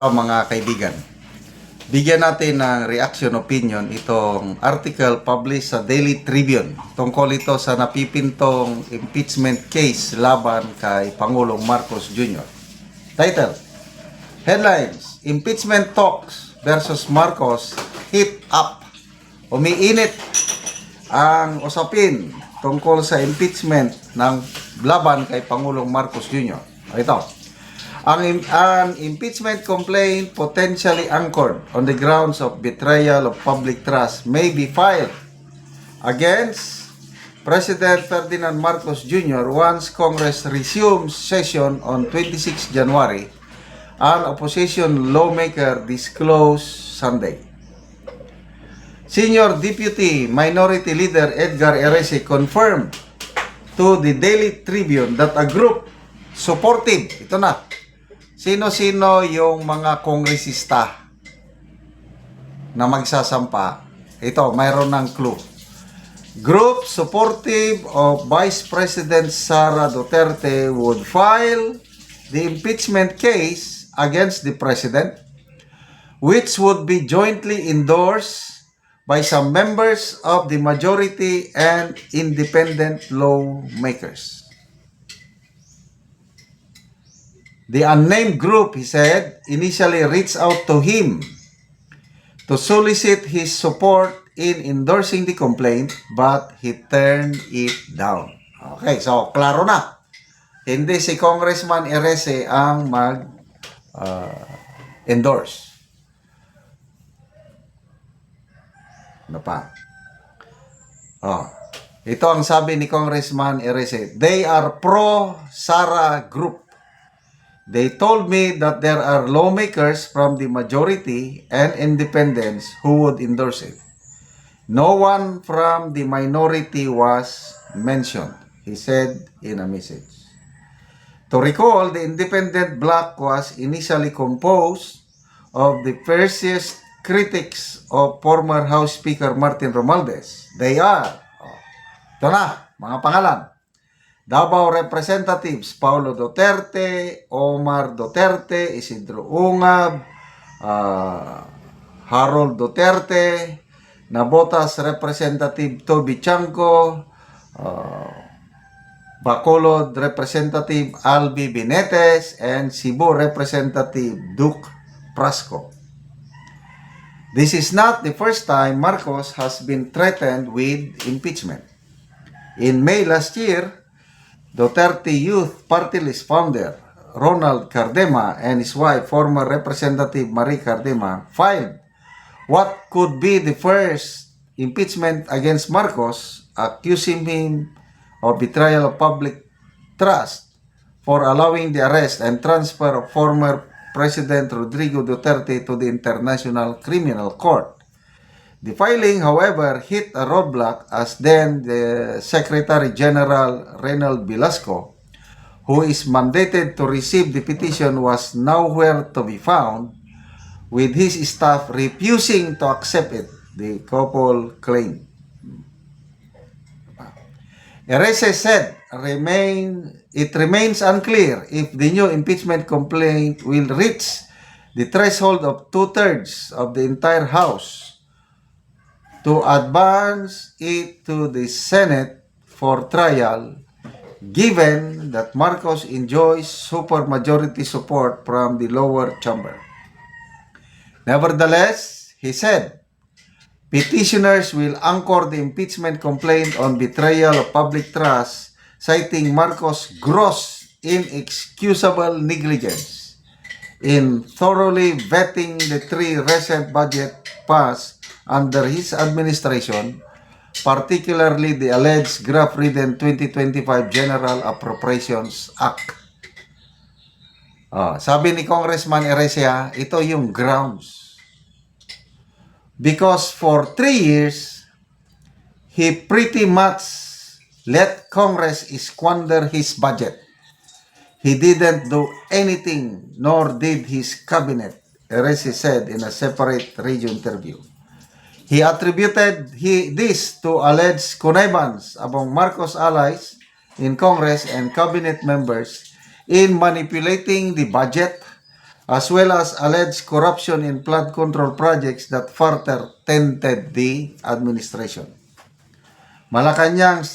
Mga kaibigan, bigyan natin ng reaction opinion itong article published sa Daily Tribune tungkol ito sa napipintong impeachment case laban kay Pangulong Marcos Jr. Title: Headlines: Impeachment Talks versus Marcos Heat Up. Umiinit ang usapin tungkol sa impeachment ng laban kay Pangulong Marcos Jr. Ito: An impeachment complaint potentially anchored on the grounds of betrayal of public trust may be filed against President Ferdinand Marcos Jr. once Congress resumes session on 26 January, an opposition lawmaker disclosed Sunday. Senior Deputy Minority Leader Edgar Erese confirmed to the Daily Tribune that a group supportive, ito na, sino-sino yung mga kongresista na magsasampa? Ito, mayroon ng clue. Group supportive of Vice President Sara Duterte would file the impeachment case against the President, which would be jointly endorsed by some members of the majority and independent lawmakers. The unnamed group, he said, initially reached out to him to solicit his support in endorsing the complaint, but he turned it down. Okay, so klaro na. Hindi si Congressman Erese ang mag-endorse. Ano pa? Ito ang sabi ni Congressman Erese. They are pro-Sara group. They told me that there are lawmakers from the majority and independents who would endorse it. No one from the minority was mentioned, he said in a message. To recall, the independent bloc was initially composed of the fiercest critics of former House Speaker Martin Romualdez. They are, ito na, mga pangalan: Davao Representatives Paulo Duterte, Omar Duterte, Isidro Ungab, Harold Duterte, Navotas Representative Toby Chanco, Bacolod Representative Albi Binetes, and Cebu Representative Duke Prasco. This is not the first time Marcos has been threatened with impeachment. In May last year, Duterte Youth Party List founder Ronald Cardema and his wife, former Representative Marie Cardema, filed what could be the first impeachment against Marcos, accusing him of betrayal of public trust for allowing the arrest and transfer of former President Rodrigo Duterte to the International Criminal Court. The filing, however, hit a roadblock as then the Secretary General Reynald Velasco, who is mandated to receive the petition, was nowhere to be found, with his staff refusing to accept it, the couple claimed. Erese said it remains unclear if the new impeachment complaint will reach the threshold of 2/3 of the entire House to advance it to the Senate for trial, given that Marcos enjoys supermajority support from the lower chamber. Nevertheless, he said, petitioners will anchor the impeachment complaint on betrayal of public trust, citing Marcos' gross, inexcusable negligence in thoroughly vetting the three recent budget passed under his administration, particularly the alleged graft-ridden 2025 General Appropriations Act. Sabi ni Congressman Erese, ito yung grounds. Because for 3 years, he pretty much let Congress squander his budget. He didn't do anything, nor did his cabinet, Erese said in a separate radio interview. He attributed this to alleged connivance among Marcos allies in Congress and cabinet members in manipulating the budget as well as alleged corruption in flood control projects that further tainted the administration. Malacanang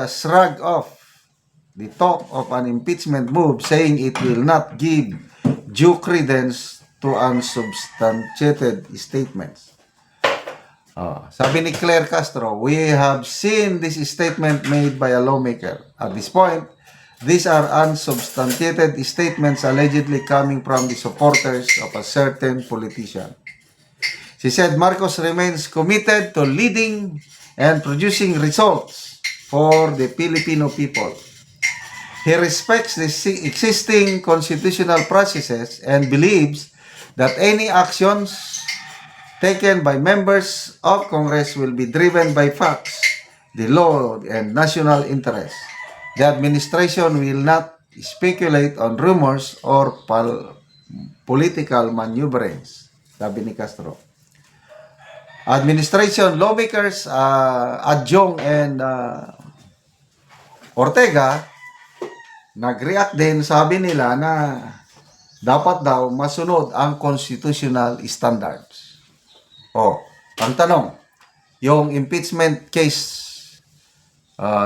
shrugged off the talk of an impeachment move, saying it will not give due credence to unsubstantiated statements. Sabi ni Claire Castro, we have seen this statement made by a lawmaker. At this point, these are unsubstantiated statements allegedly coming from the supporters of a certain politician. She said Marcos remains committed to leading and producing results for the Filipino people. He respects the existing constitutional processes and believes that any actions taken by members of Congress will be driven by facts, the law, and national interest. The administration will not speculate on rumors or political maneuverings, sabi ni Castro. Administration lawmakers, Adjong and Ortega, nag-react din, sabi nila na dapat daw masunod ang constitutional standards. Ang tanong, yung impeachment case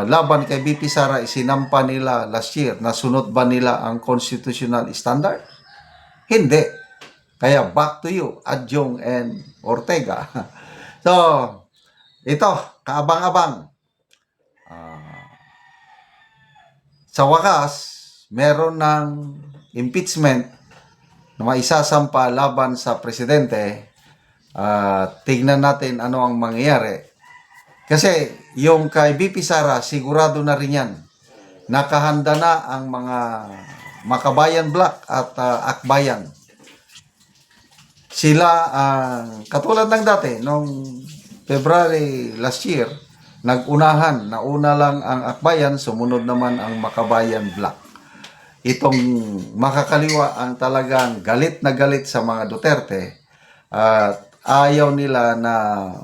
laban kay BP Sara isinampa nila last year, nasunod ba nila ang constitutional standard? Hindi. Kaya back to you, Adjong and Ortega. So, ito, kaabang-abang. Sa wakas, meron ng impeachment na maisasampa laban sa presidente. Tignan natin ano ang mangyayari. Kasi yung kay BP Sara, sigurado na rin yan. Nakahanda na ang mga Makabayan Black at Akbayan. Sila, katulad ng dati, noong February last year, nauna lang ang Akbayan, sumunod naman ang Makabayan Black. Itong makakaliwa ang talagang galit na galit sa mga Duterte at ayaw nila na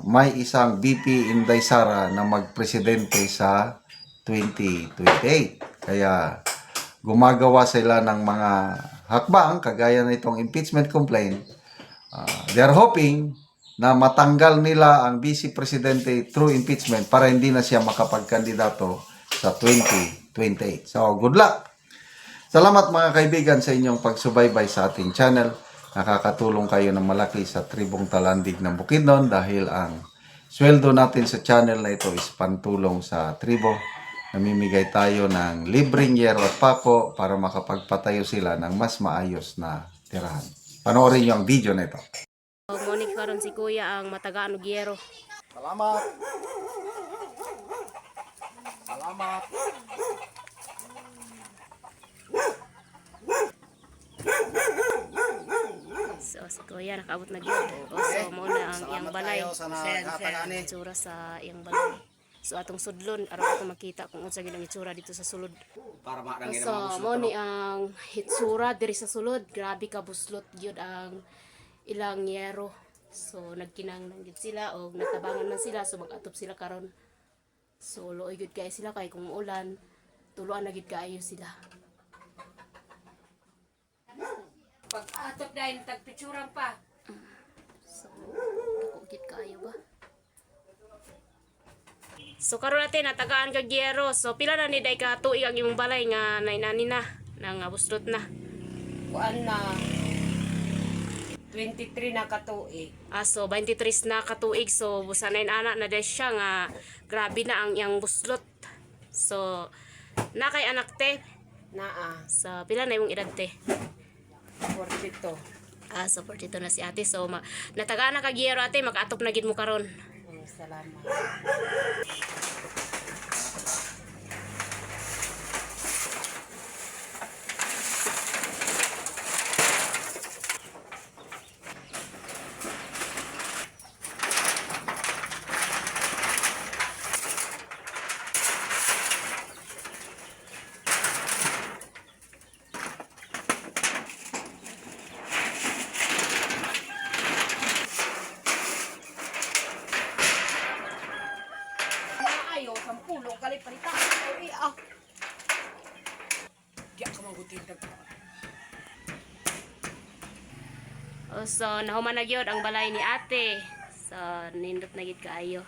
may isang BP Inday Sara na magpresidente sa 2028. Kaya gumagawa sila ng mga hakbang kagaya na itong impeachment complaint. They're hoping na matanggal nila ang vice presidente through impeachment para hindi na siya makapagkandidato sa 2028. So, good luck! Salamat mga kaibigan sa inyong pagsubaybay sa ating channel. Nakakatulong kayo ng malaki sa tribong Talandig ng Bukidnon dahil ang sweldo natin sa channel na ito is pantulong sa tribo. Namimigay tayo ng libreng yero at pako para makapagpatayo sila ng mas maayos na tirahan. Panoorin niyo ang video na ito. Monique karon si Kuya ang matagaan og yero. Salamat! Salamat! So si Kuya nakaabot na gyud. So mo na ang iyang balay. Itsura sa iyang balay. So atong sudlon aron ato makita kung unsa gyud ang itsura dito sa sulod. So mo ni ang itsura diri sa sulod. Grabe ka buslot gyud ang ilang yero. So nagkinang gyud sila o natabangan man sila so mag-atop sila karon. So luoy gyud kay sila kay kung ulan tuluan na gyud kaayo sila. Pag-atop dahil tagpicturan pa. So dako gyud kaayo ba? So karon natin natagaan kag yero. So pila na ni day ka tuig ang imong balay nga nainani na nang buslot na. Kuan na 23 na katuig. So 23 na katuig. So busanay na anak na day siya nga grabe na ang iyang buslot. So na kay anak te. Naa. So pila na imong edad te? 42. So 42 na si ate. So natagaan na kag yero ate makaatop na gid mo karon. Salamat. O, so nahuman na gyud ang balay ni ate. So nindot na gid kaayo.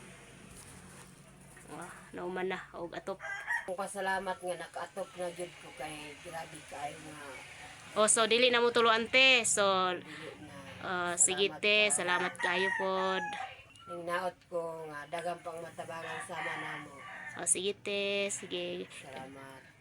Nahuman na og atop. Ang pasalamat nga nakaatop na jud ko kay grabe kayo nga O, so dili na mo tuluan te. So dili na. sige te, salamat kayo pod. Ning naot ko nga daghang pang matabangan sama namo. O sige te, sige. Salamat.